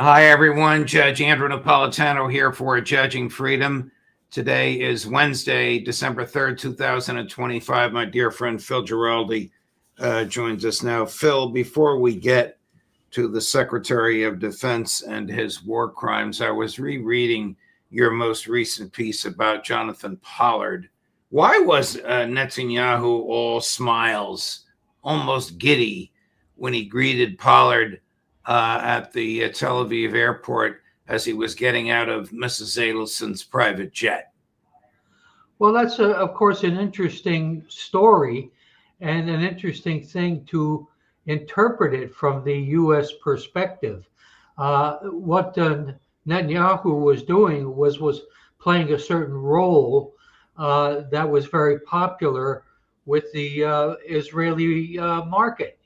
Hi, everyone. Judge Andrew Napolitano here for Judging Freedom. Today is Wednesday, December 3rd, 2025. My dear friend Phil Giraldi joins us now. Phil, before we get to the Secretary of Defense and his war crimes, I was rereading your most recent piece about Jonathan Pollard. Why was Netanyahu all smiles, almost giddy, when he greeted Pollard at the Tel Aviv airport as he was getting out of Mrs. Adelson's private jet? Well, that's, of course, an interesting story and an interesting thing to interpret it from the U.S. perspective. What Netanyahu was doing was playing a certain role that was very popular with the Israeli market,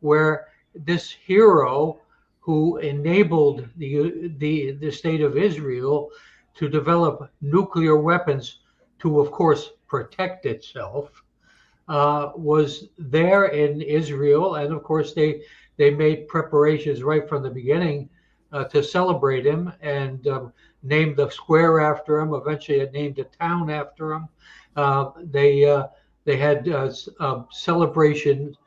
where this hero who enabled the state of Israel to develop nuclear weapons to, of course, protect itself, was there in Israel. And of course, they made preparations right from the beginning to celebrate him and named the square after him. Eventually, it named a town after him. They had celebration,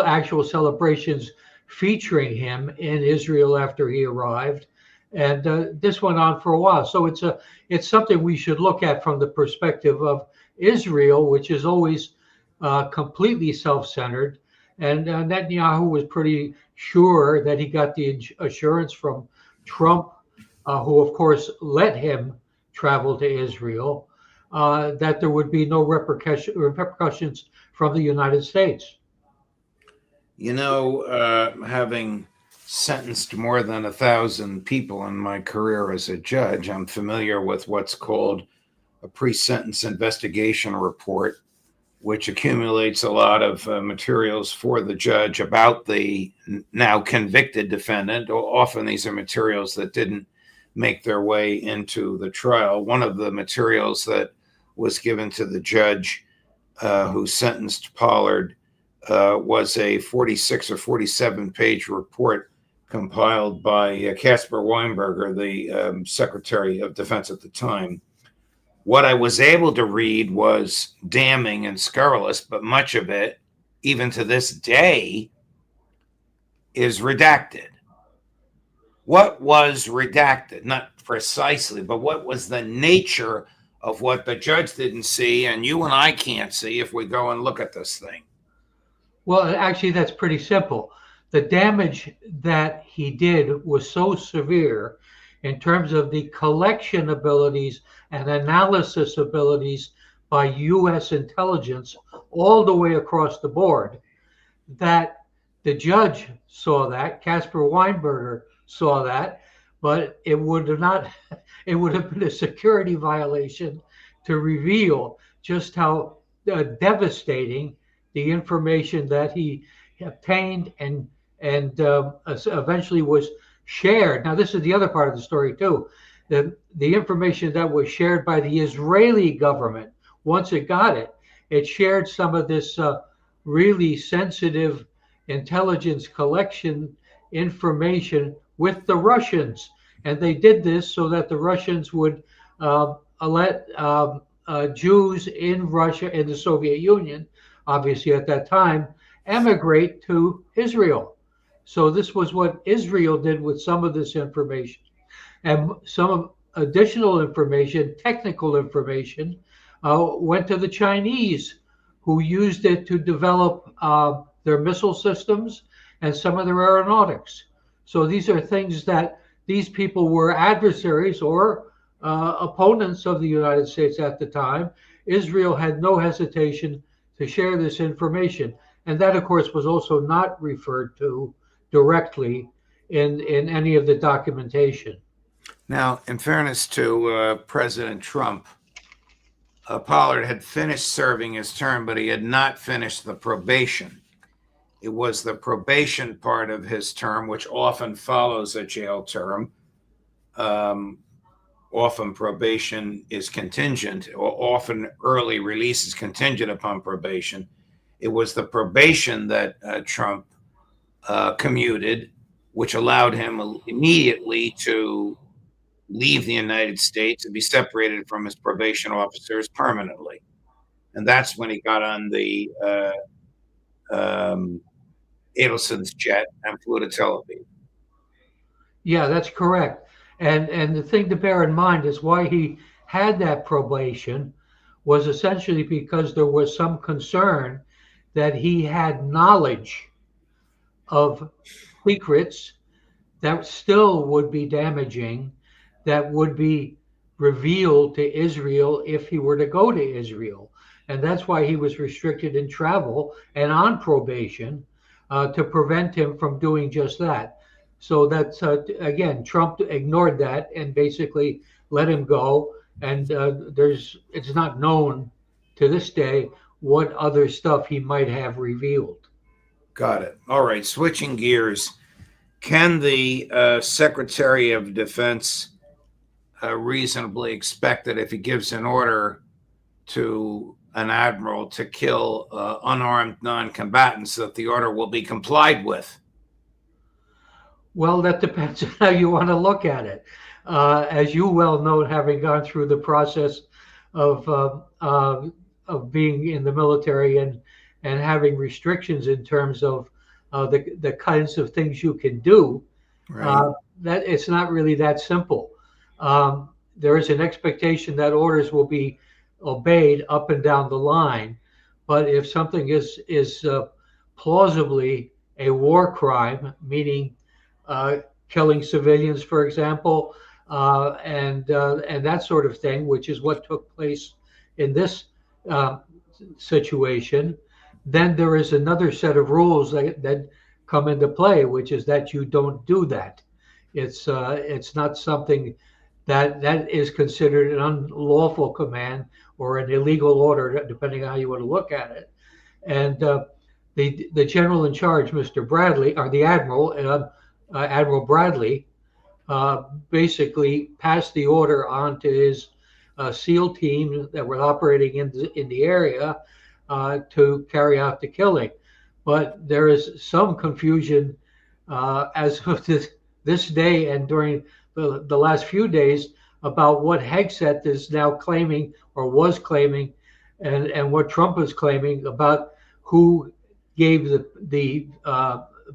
actual celebrations featuring him in Israel after he arrived. And this went on for a while. So it's something we should look at from the perspective of Israel, which is always completely self-centered. And Netanyahu was pretty sure that he got the assurance from Trump, who of course let him travel to Israel, that there would be no repercussions from the United States. Having sentenced more than 1,000 people in my career as a judge, I'm familiar with what's called a pre-sentence investigation report, which accumulates a lot of materials for the judge about the now convicted defendant. Often these are materials that didn't make their way into the trial. One of the materials that was given to the judge who sentenced Pollard was a 46 or 47-page report compiled by Caspar Weinberger, the Secretary of Defense at the time. What I was able to read was damning and scurrilous, but much of it, even to this day, is redacted. What was redacted? Not precisely, but what was the nature of what the judge didn't see and you and I can't see if we go and look at this thing? Well, actually, that's pretty simple. The damage that he did was so severe in terms of the collection abilities and analysis abilities by U.S. intelligence all the way across the board that the judge saw that, Caspar Weinberger saw that, but it would have been a security violation to reveal just how devastating the information that he obtained and eventually was shared. Now, this is the other part of the story too. The information that was shared by the Israeli government, once it got it, it shared some of this really sensitive intelligence collection information with the Russians. And they did this so that the Russians would let Jews in Russia, in the Soviet Union, obviously at that time, emigrate to Israel. So this was what Israel did with some of this information. And some additional information, technical information, went to the Chinese, who used it to develop their missile systems and some of their aeronautics. So these are things that these people were adversaries or opponents of the United States at the time. Israel had no hesitation to share this information. And that, of course, was also not referred to directly in any of the documentation. Now, in fairness to President Trump, Pollard had finished serving his term, but he had not finished the probation. It was the probation part of his term, which often follows a jail term. Often probation is contingent, or often early release is contingent upon probation. It was the probation that Trump commuted, which allowed him immediately to leave the United States and be separated from his probation officers permanently. And that's when he got on the Adelson's jet and flew to Tel Aviv. Yeah, that's correct. And the thing to bear in mind is why he had that probation was essentially because there was some concern that he had knowledge of secrets that still would be damaging, that would be revealed to Israel if he were to go to Israel. And that's why he was restricted in travel and on probation to prevent him from doing just that. So that's, again, Trump ignored that and basically let him go. And it's not known to this day what other stuff he might have revealed. Got it. All right. Switching gears. Can the Secretary of Defense reasonably expect that if he gives an order to an admiral to kill unarmed non-combatants, that the order will be complied with? Well, that depends on how you want to look at it. As you well know, having gone through the process of being in the military and having restrictions in terms of the kinds of things you can do, Right. that it's not really that simple. There is an expectation that orders will be obeyed up and down the line, but if something is plausibly a war crime, meaning killing civilians, for example, and that sort of thing, which is what took place in this situation, then there is another set of rules that come into play, which is that you don't do that. It's not something that is considered an unlawful command or an illegal order, depending on how you want to look at it. And the general in charge, Mr. Bradley, or the admiral, Admiral Bradley, basically passed the order on to his SEAL team that were operating in the area to carry out the killing. But there is some confusion as of this day and during the last few days about what Hegseth is now claiming or was claiming, and what Trump is claiming about who gave the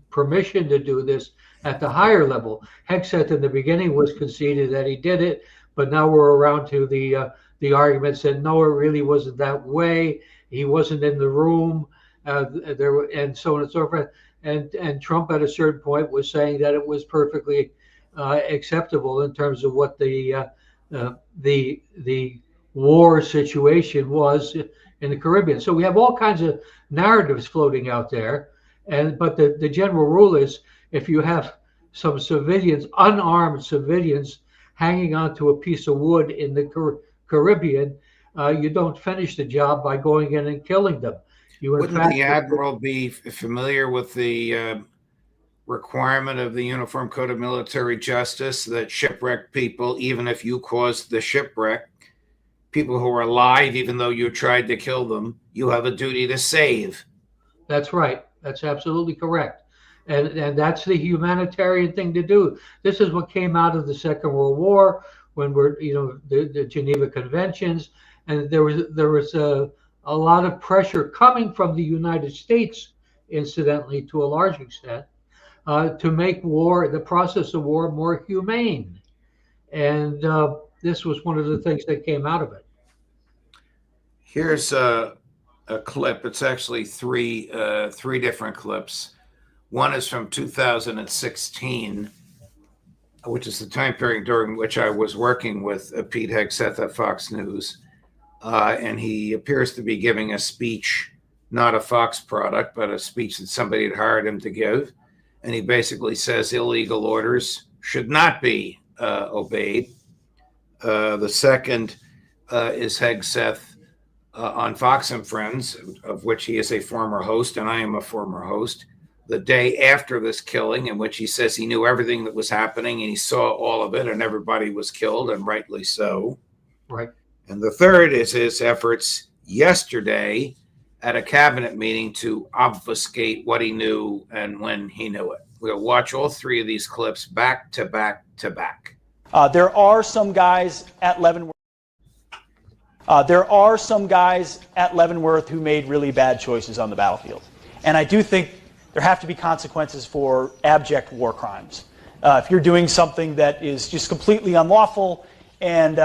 permission to do this at the higher level. Hegseth in the beginning was conceded that he did it, but now we're around to the arguments that no, it really wasn't that way. He wasn't in the room, and so on and so forth. And Trump at a certain point was saying that it was perfectly acceptable in terms of what the war situation was in the Caribbean. So we have all kinds of narratives floating out there, but the general rule is if you have some civilians, unarmed civilians, hanging onto a piece of wood in the Caribbean, you don't finish the job by going in and killing them. Wouldn't the admiral be familiar with the requirement of the Uniform Code of Military Justice that shipwrecked people, even if you caused the shipwreck, people who are alive, even though you tried to kill them, you have a duty to save? That's right. That's absolutely correct. And that's the humanitarian thing to do. This is what came out of the Second World War when the Geneva Conventions, and there was a lot of pressure coming from the United States, incidentally, to a large extent, to make the process of war more humane. And this was one of the things that came out of it. Here's a clip. It's actually three different clips. One is from 2016, which is the time period during which I was working with Pete Hegseth at Fox News. And he appears to be giving a speech, not a Fox product, but a speech that somebody had hired him to give. And he basically says illegal orders should not be obeyed. The second is Hegseth on Fox and Friends, of which he is a former host, and I am a former host, the day after this killing, in which he says he knew everything that was happening and he saw all of it and everybody was killed, and rightly so. Right. And the third is his efforts yesterday at a cabinet meeting to obfuscate what he knew and when he knew it. We'll watch all three of these clips back to back to back. There are some guys at Leavenworth. Who made really bad choices on the battlefield, and I do think there have to be consequences for abject war crimes. If you're doing something that is just completely unlawful and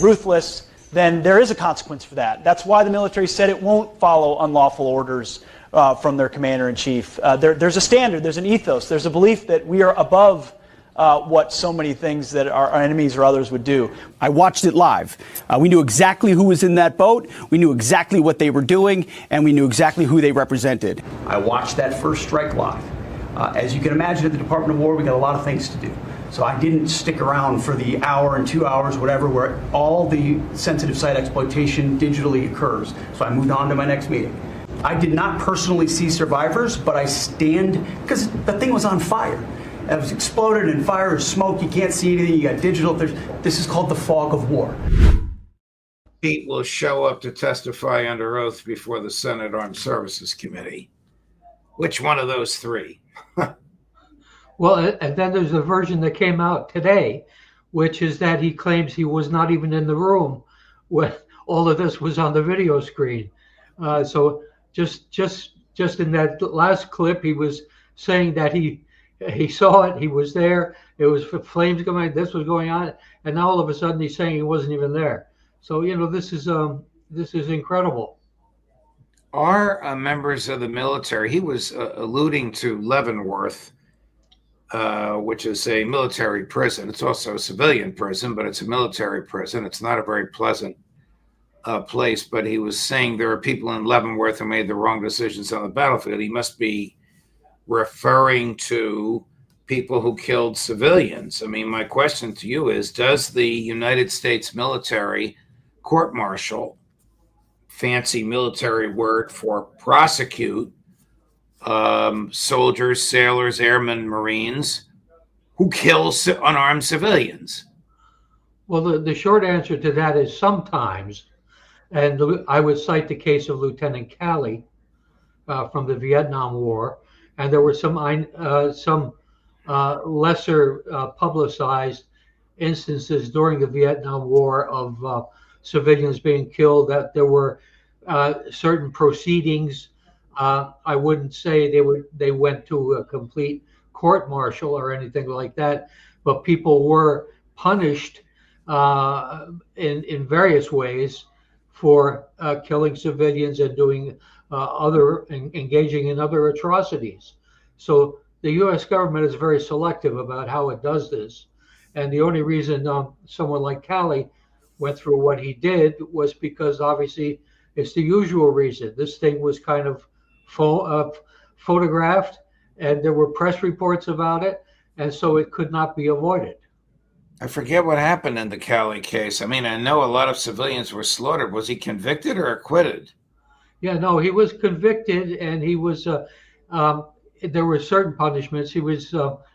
ruthless, then there is a consequence for that. That's why the military said it won't follow unlawful orders from their commander-in-chief. There's a standard, there's an ethos, there's a belief that we are above what so many things that our enemies or others would do. I watched it live. We knew exactly who was in that boat, we knew exactly what they were doing, and we knew exactly who they represented. I watched that first strike live. As you can imagine, at the Department of War, we got a lot of things to do. So I didn't stick around for the hour and 2 hours, whatever, where all the sensitive site exploitation digitally occurs. So I moved on to my next meeting. I did not personally see survivors, but I stand, because the thing was on fire. It was exploded and fire or smoke. You can't see anything. You got digital. This is called the fog of war. Pete will show up to testify under oath before the Senate Armed Services Committee. Which one of those three? Well, and then there's a version that came out today, which is that he claims he was not even in the room when all of this was on the video screen. So just in that last clip, he was saying that he saw it, he was there, it was flames going, this was going on, and now all of a sudden he's saying he wasn't even there. So, you know, this is incredible. Are members of the military, he was alluding to Leavenworth, which is a military prison. It's also a civilian prison, but it's a military prison. It's not a very pleasant place, but he was saying there are people in Leavenworth who made the wrong decisions on the battlefield. He must be referring to people who killed civilians. I mean, my question to you is, does the United States military court-martial, fancy military word for prosecute, soldiers, sailors, airmen, Marines who kill unarmed civilians? Well, the short answer to that is sometimes, and I would cite the case of Lieutenant Calley from the Vietnam War, and there were some lesser publicized instances during the Vietnam War of civilians being killed, that there were certain proceedings. I wouldn't say they went to a complete court martial or anything like that, but people were punished in various ways for killing civilians and doing engaging in other atrocities. So the U.S. government is very selective about how it does this, and the only reason someone like Calley went through what he did was because obviously it's the usual reason. This thing was kind of photographed, and there were press reports about it, and so it could not be avoided. I forget what happened in the Cali case. I mean, I know a lot of civilians were slaughtered. Was he convicted or acquitted? Yeah, no, he was convicted, and he was. There were certain punishments. He was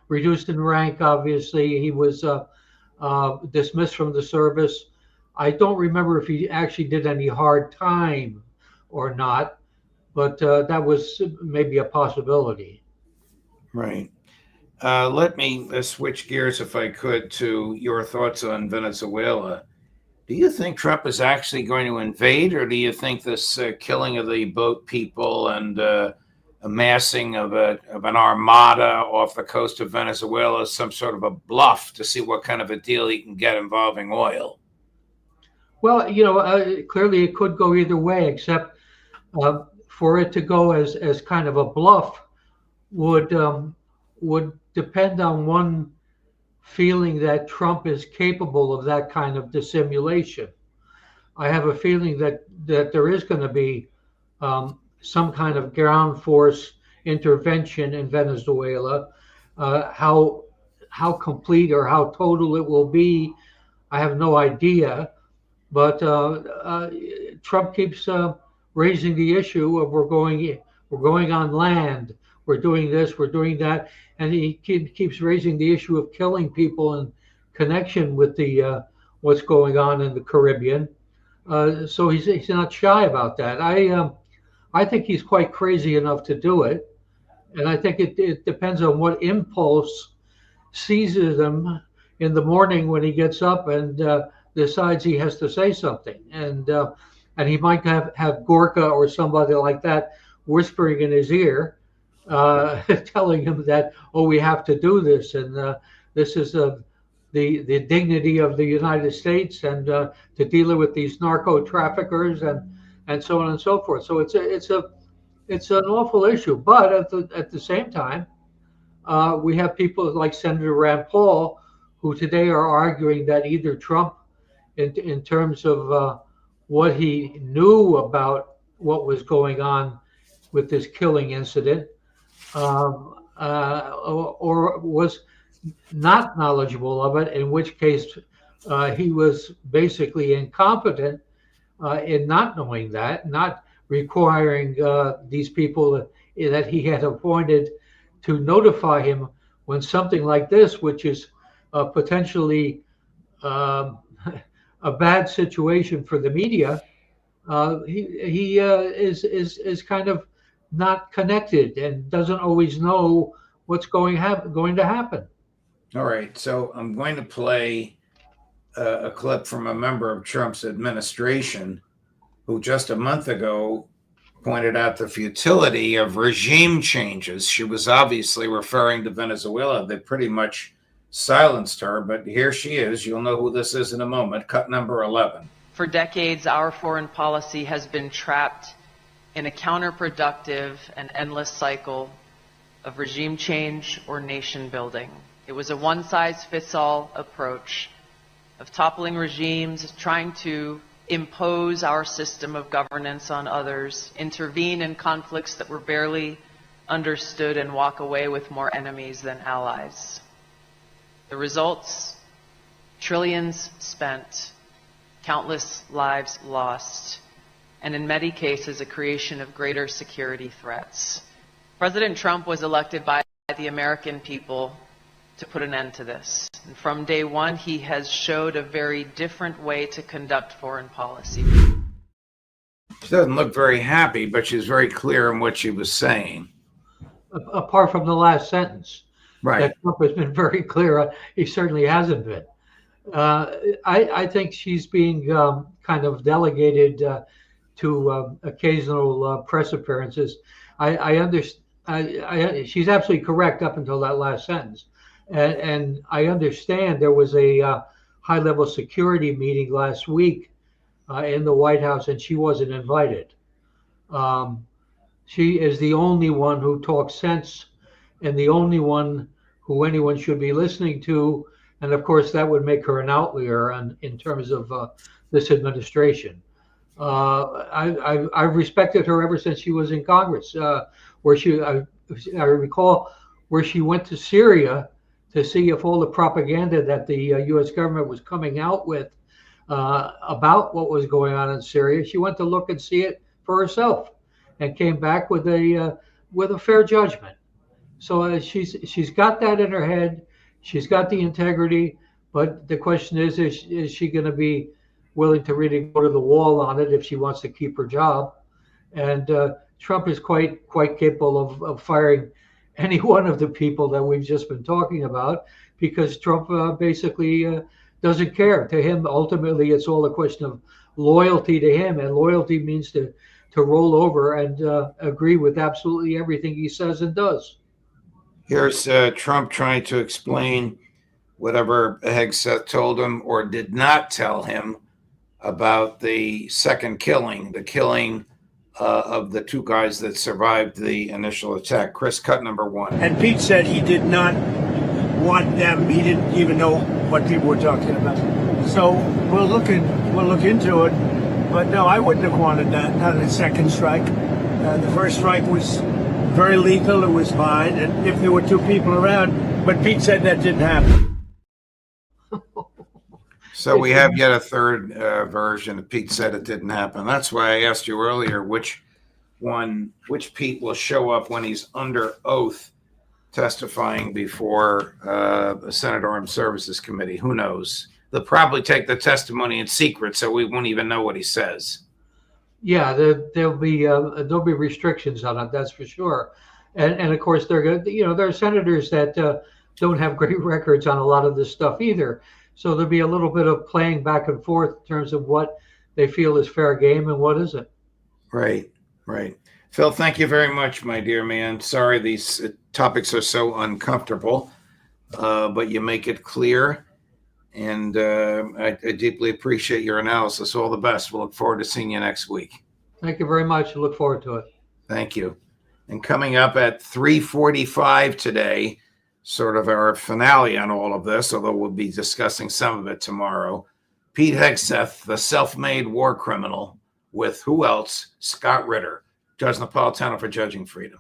reduced in rank. Obviously, he was dismissed from the service. I don't remember if he actually did any hard time or not, but that was maybe a possibility. Right. Let me switch gears, if I could, to your thoughts on Venezuela. Do you think Trump is actually going to invade, or do you think this killing of the boat people and amassing of an armada off the coast of Venezuela is some sort of a bluff to see what kind of a deal he can get involving oil? Well, you know, clearly it could go either way, except for it to go as kind of a bluff would depend on one feeling that Trump is capable of that kind of dissimulation. I have a feeling that there is going to be some kind of ground force intervention in Venezuela. How complete or how total it will be, I have no idea. But Trump keeps raising the issue of we're going on land, we're doing this, we're doing that, and he keeps raising the issue of killing people in connection with the what's going on in the Caribbean. So he's not shy about that. I think he's quite crazy enough to do it. And I think it depends on what impulse seizes him in the morning when he gets up and decides he has to say something. And he might have Gorka or somebody like that whispering in his ear, telling him that, oh, we have to do this. And this is the dignity of the United States, and to deal with these narco traffickers and so on and so forth. So it's an awful issue. But at the same time, we have people like Senator Rand Paul, who today are arguing that either Trump, in terms of what he knew about what was going on with this killing incident, or was not knowledgeable of it, in which case he was basically incompetent in not knowing that, not requiring these people that he had appointed to notify him when something like this, which is potentially a bad situation for the media, he is kind of not connected and doesn't always know what's going to happen. All right, so I'm going to play a clip from a member of Trump's administration who just a month ago pointed out the futility of regime changes. She was obviously referring to Venezuela. They pretty much silenced her, but here she is. You'll know who this is in a moment. Cut number 11. For decades, our foreign policy has been trapped in a counterproductive and endless cycle of regime change or nation building. It was a one-size-fits-all approach of toppling regimes, trying to impose our system of governance on others, intervene in conflicts that were barely understood, and walk away with more enemies than allies. The results: trillions spent, countless lives lost, and in many cases, a creation of greater security threats. President Trump was elected by the American people to put an end to this. And from day one, he has showed a very different way to conduct foreign policy. She doesn't look very happy, but she's very clear in what she was saying. Apart from the last sentence, Right. that Trump has been very clear. He certainly hasn't been. I think she's being kind of delegated to occasional press appearances. I understand. She's absolutely correct up until that last sentence. And I understand there was a high-level security meeting last week in the White House, and she wasn't invited. She is the only one who talks sense, and the only one who anyone should be listening to. And of course, that would make her an outlier in terms of this administration. I've respected her ever since she was in Congress, where I recall where she went to Syria to see if all the propaganda that the U.S. government was coming out with about what was going on in Syria, she went to look and see it for herself, and came back with a fair judgment. So she's got that in her head. She's got the integrity, but the question is she going to be willing to really go to the wall on it if she wants to keep her job? And Trump is quite capable of firing any one of the people that we've just been talking about, because Trump basically doesn't care. To him, ultimately, it's all a question of loyalty to him, and loyalty means to roll over and agree with absolutely everything he says and does. Here's Trump trying to explain whatever Hegseth told him or did not tell him about the second killing, the killing of the two guys that survived the initial attack. Chris, cut number 1. And Pete said he did not want them. He didn't even know what people were talking about. So we'll look into it. But no, I wouldn't have wanted that. Not a second strike. The first strike was very lethal. It was fine, and if there were two people around. But Pete said that didn't happen. So we have yet a third version. Pete said it didn't happen. That's why I asked you earlier which Pete will show up when he's under oath testifying before the Senate Armed Services Committee. Who knows? They'll probably take the testimony in secret, so we won't even know what he says. Yeah, there'll be restrictions on it. That's for sure. And of course they're good. There are senators that don't have great records on a lot of this stuff either. So there'll be a little bit of playing back and forth in terms of what they feel is fair game and what isn't. Right, right. Phil, thank you very much, my dear man. Sorry these topics are so uncomfortable, but you make it clear. And I deeply appreciate your analysis. All the best. We'll look forward to seeing you next week. Thank you very much. I look forward to it. Thank you. And coming up at 3:45 today, sort of our finale on all of this, although we'll be discussing some of it tomorrow, Pete Hegseth, the self-made war criminal, with who else? Scott Ritter, Judge Napolitano for Judging Freedom.